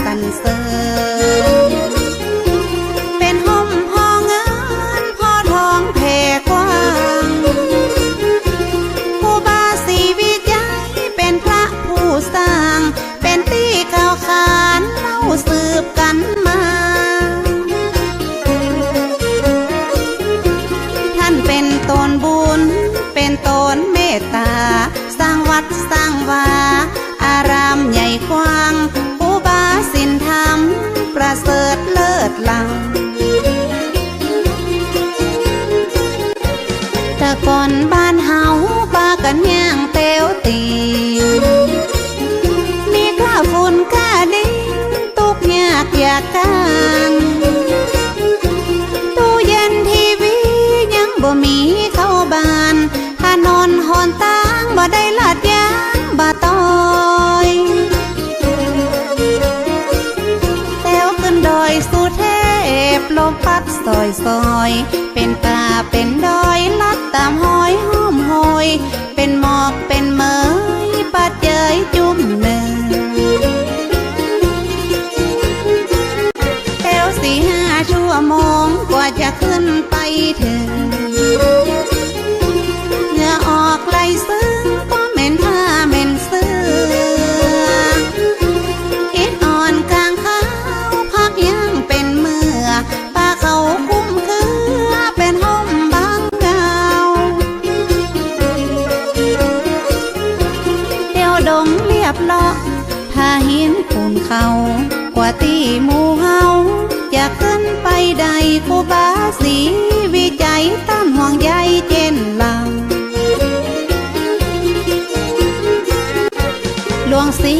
สรรเสริญเป็นห่มพอเงินพอทองแผ่กว้างครูบาศรีวิจัยเป็นพระผู้สร้างเป็นที่กล่าวขานเล่าสืบกันมาท่านเป็นตนบุญเป็นตนเมตตาสร้างวัดสร้างวาอารามใหญ่กว้างศีลธรรมประเสริฐเลิศล้ำแต่ก่อนบ้านเฮาปากันย่างเตียวตีมีข้าฝุ่นข้าดินตุกยากอยากกันตู้เย็นทีวียังบ่มีเข้าบ้านถนนหนทางบ่ได้ลาดยางบ่ต้อยดอยสุเทพลมพัดซอยซอยเป็นป่าเป็นดอยลัดตามห้อยห้อมหอยเป็นหมอกเป็นเมยปัดเจยจุ่มหนึ่งแถว4-5 ชั่วโมงกว่าจะขึ้นไปถึงเหงื่อออกไหลซึ้งก็เหม็นผ้าเหม็นเสื้ออิดอ่อนกลางขายังเป็นเมื่อป้าเขาคุ้มคือเป็นห่มบางเงาเที่ยวดงเรียบเลาะพาหินปูนเขากว่าตีหมู่เฮาจะขึ้นไปใดครูบาศรีวิจัยต้านห่วงใยเจนลำหลวงศรี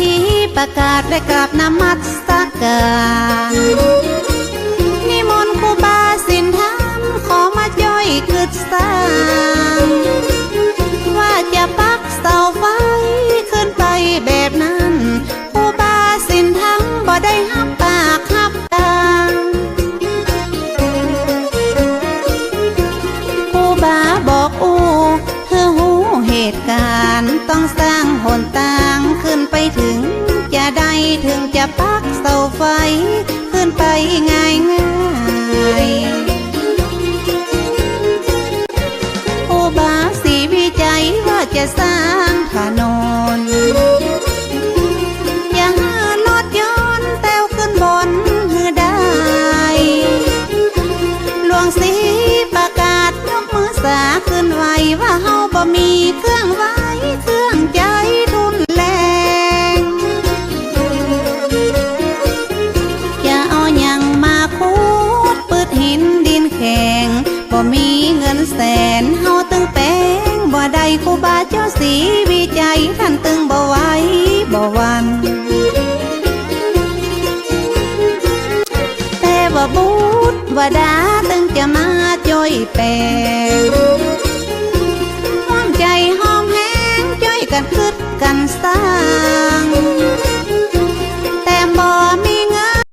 ประกาศได้กราบนมัสการนิมนต์ครูบาศีลธรรมขอมาย่อยคืดสร้างว่าจะปักเสาไฟขึ้นไปแบบนั้นครูบาศีลธรรมบ่ได้หับปากหับตาครูบาบอกเธอหูเหตุการณ์ต้องสร้างหนทางขึ้นไปถึงจะได้ถึงจะปักเสาไฟขึ้นไปง่ายครูบาศรีวิจัยว่าจะสร้างถนนอย่าหารถยนต์แต้วขึ้นบนหือได้หลวงศรีประกาศยกมือสาขึ้นไว้ว่าเฮาบ่มีเครื่องไว้เครื่องใจทุนแรงหินดินแข็งบ่มีเงินแสนเฮาตึงแป้งบ่ได้ครูบาเจ้าศรีวิจัยท่านตึงบ่ไหวบ่วันแต่ว่าบุตรว่าดาตึงจะมาจ่อยแปลงห้อมใจหอมแห้งจ่อยกันคึดกันสร้าง